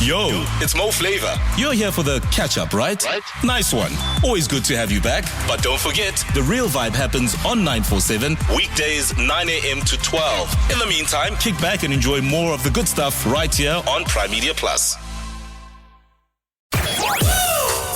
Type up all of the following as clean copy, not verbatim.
Yo, it's Mo Flava. You're here for the catch-up, right? Nice one. Always good to have you back. But don't forget, the real vibe happens on 947, weekdays 9 a.m. to 12. In the meantime, kick back and enjoy more of the good stuff right here on Prime Media Plus.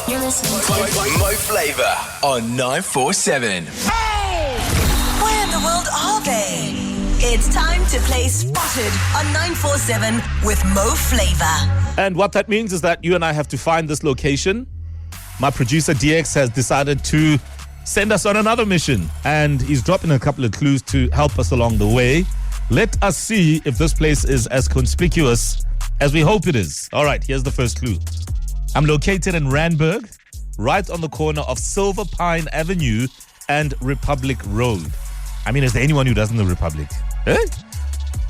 You're listening to Mo Flava on 947. Where in the world are they? It's time to play Spotted on 947 with Mo Flava. And what that means is that you and I have to find this location. My producer DX has decided to send us on another mission, and he's dropping a couple of clues to help us along the way. Let us see if this place is as conspicuous as we hope it is. All right, here's the first clue. I'm located in Randburg, right on the corner of Silver Pine Avenue and Republic Road. I mean, is there anyone who doesn't know Republic? Eh?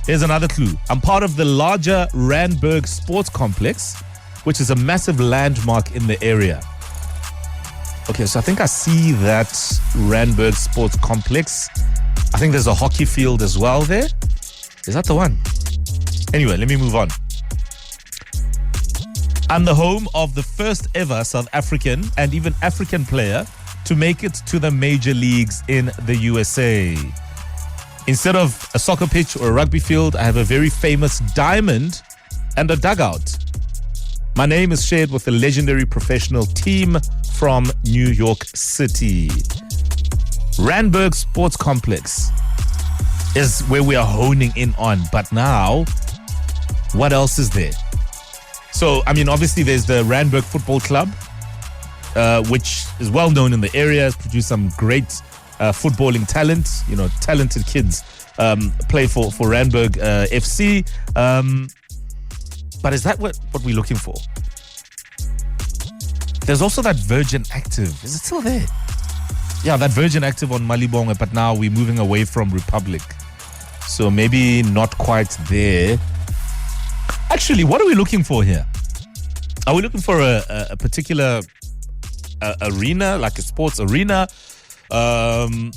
Here's another clue. I'm part of the larger Randburg Sports Complex, which is a massive landmark in the area. Okay, so I think I see that Randburg Sports Complex. I think there's a hockey field as well there. Is that the one? Anyway, let me move on. I'm the home of the first ever South African and even African player to make it to the major leagues in the USA. Instead of a soccer pitch or a rugby field, I have a very famous diamond and a dugout. My name is shared with a legendary professional team from New York City. Randburg Sports Complex is where we are honing in on. But now, what else is there? So, I mean, obviously there's the Randburg Football Club, which is well known in the area, has produced some great footballing talent, talented kids play for Randburg FC. But is that what we're looking for? There's also that Virgin Active. Is it still there? Yeah, that Virgin Active on Malibongwe, but now we're moving away from Republic. So maybe not quite there. Actually, what are we looking for here? Are we looking for a particular arena, like a sports arena? Am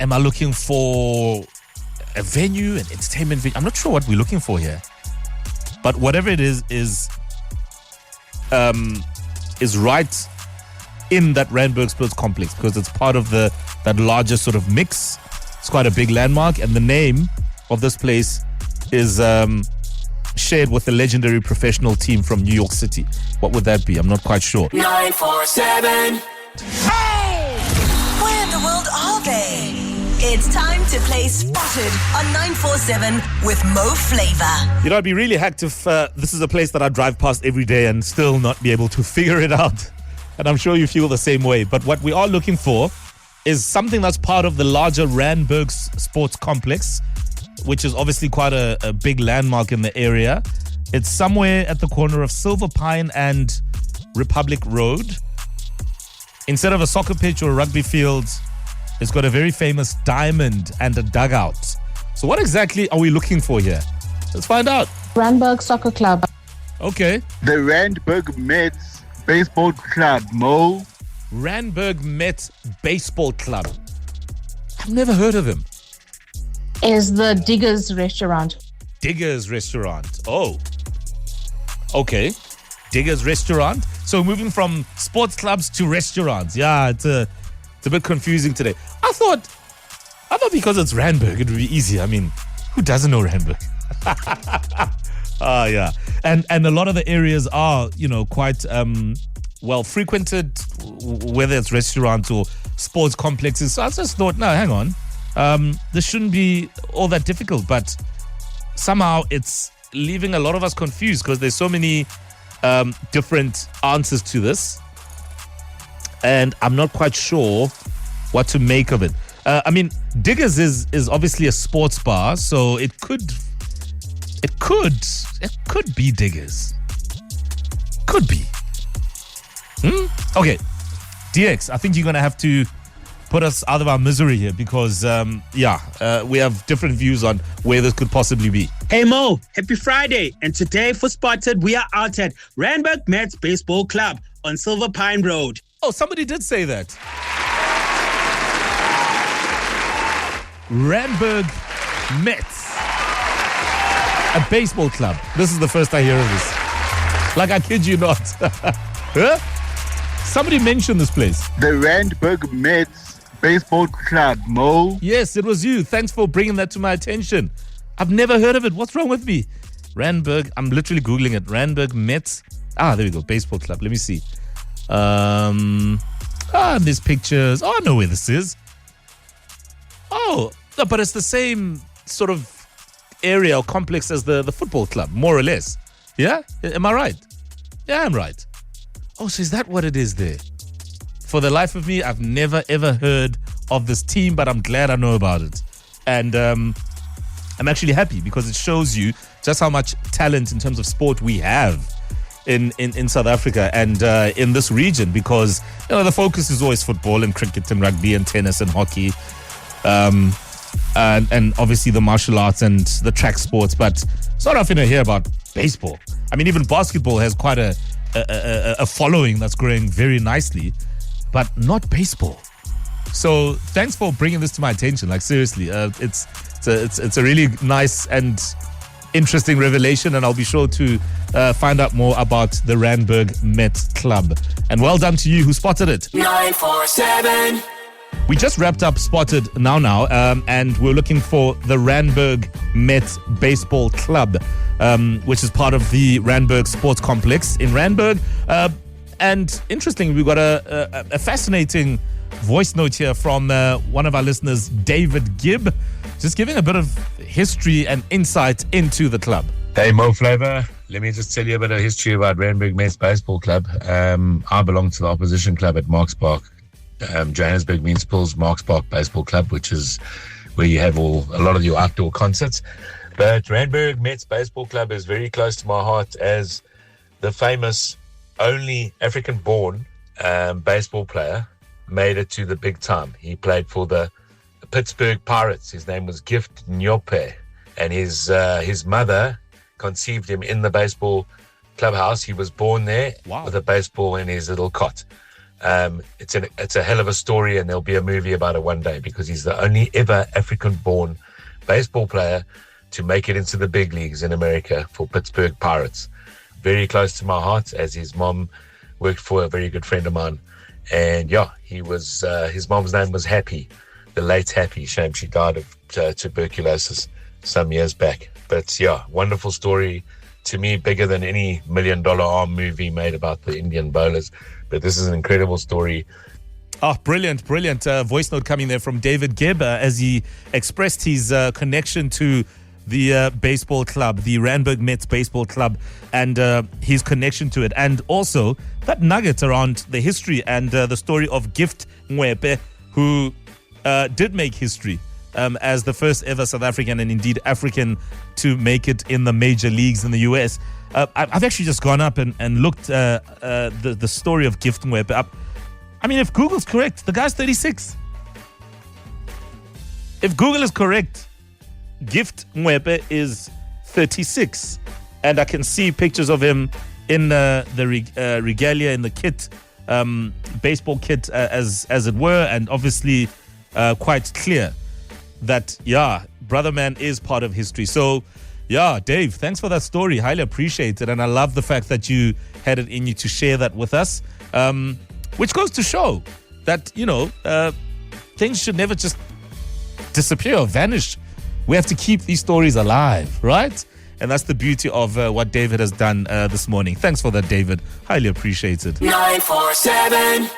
I looking for a venue, an entertainment venue? I'm not sure what we're looking for here. But whatever it is right in that Randburg Sports Complex, because it's part of that larger sort of mix. It's quite a big landmark, and the name of this place is shared with a legendary professional team from New York City. What would that be? I'm not quite sure. 947. Where in the world are they? It's time to play Spotted on 947 with Mo Flava. It'd be really hacked if this is a place that I drive past every day and still not be able to figure it out. And I'm sure you feel the same way. But what we are looking for is something that's part of the larger Randburg Sports Complex, which is obviously quite a big landmark in the area. It's somewhere at the corner of Silver Pine and Republic Road. Instead of a soccer pitch or a rugby field, it's got a very famous diamond and a dugout. So what exactly are we looking for here? Let's find out. Randburg Soccer Club. Okay. The Randburg Mets Baseball Club, Mo. Randburg Mets Baseball Club. I've never heard of him. Is the Diggers restaurant. Diggers Restaurant. Oh. Okay. Diggers Restaurant. So moving from sports clubs to restaurants. Yeah, it's a bit confusing today. I thought because it's Randburg, it would be easy. I mean, who doesn't know Randburg? Yeah. And a lot of the areas are, quite well frequented, whether it's restaurants or sports complexes. So I just thought, no, hang on. This shouldn't be all that difficult, but somehow it's leaving a lot of us confused because there's so many different answers to this, and I'm not quite sure what to make of it. I mean, Diggers is obviously a sports bar, so it could be Diggers. Could be. Okay, DX, I think you're gonna have to put us out of our misery here because, we have different views on where this could possibly be. Hey Mo, happy Friday. And today for Spotted, we are out at Randburg Mets Baseball Club on Silver Pine Road. Oh, somebody did say that. Randburg Mets, a baseball club. This is the first I hear of this. Like, I kid you not. Huh? Somebody mentioned this place. The Randburg Mets Baseball Club, Mo. Yes, it was you. Thanks for bringing that to my attention. I've never heard of it. What's wrong with me? Randburg, I'm literally Googling it. Randburg Mets. There we go. Baseball Club. Let me see. There's pictures. Oh, I know where this is. Oh, no, but it's the same sort of area or complex as the football club, more or less. Yeah? Am I right? Yeah, I'm right. Oh, so is that what it is there? For the life of me, I've never, ever heard of this team, but I'm glad I know about it. And I'm actually happy because it shows you just how much talent in terms of sport we have in South Africa and in this region, because the focus is always football and cricket and rugby and tennis and hockey. And obviously the martial arts and the track sports, but it's not often I hear about baseball. I mean, even basketball has quite a following that's growing very nicely, but not baseball. So thanks for bringing this to my attention. Like, seriously, it's a really nice and interesting revelation, and I'll be sure to find out more about the Randburg Mets Club. And well done to you who spotted it. 947. We just wrapped up Spotted Now, and we're looking for the Randburg Mets Baseball Club, which is part of the Randburg Sports Complex in Randburg. And interestingly, we've got a fascinating voice note here from one of our listeners, David Gibb, just giving a bit of history and insight into the club. Hey, Mo Flava. Let me just tell you a bit of history about Randburg Mets Baseball Club. I belong to the opposition club at Marks Park. Johannesburg Municipal's Marks Park Baseball Club, which is where you have a lot of your outdoor concerts. But Randburg Mets Baseball Club is very close to my heart as the famous only African-born baseball player made it to the big time. He played for the Pittsburgh Pirates. His name was Gift Ngoepe, and his mother conceived him in the baseball clubhouse. He was born there with a baseball in his little cot. It's a hell of a story, and there'll be a movie about it one day, because he's the only ever African-born baseball player to make it into the big leagues in America for Pittsburgh Pirates. Very close to my heart, as his mom worked for a very good friend of mine. And he was his mom's name was Happy, the late Happy. Shame she died of tuberculosis some years back. But wonderful story. To me, bigger than any $1 million arm movie made about the Indian bowlers. But this is an incredible story. Oh, brilliant. Voice note coming there from David Gibb as he expressed his connection to the baseball club, the Randburg Mets Baseball Club, and his connection to it. And also that nugget around the history and the story of Gift Ngoepe, who did make history as the first ever South African and indeed African to make it in the major leagues in the US. I've actually just gone up and looked the story of Gift Ngoepe up. I mean, if Google's correct, the guy's 36. If Google is correct, Gift Ngoepe is 36. And I can see pictures of him in the regalia, in the kit, baseball kit, as it were, and obviously quite clear that, brother man is part of history. So, Dave, thanks for that story. Highly appreciate it. And I love the fact that you had it in you to share that with us, which goes to show that, things should never just disappear or vanish. We have to keep these stories alive, right? And that's the beauty of what David has done this morning. Thanks for that, David. Highly appreciated. 947.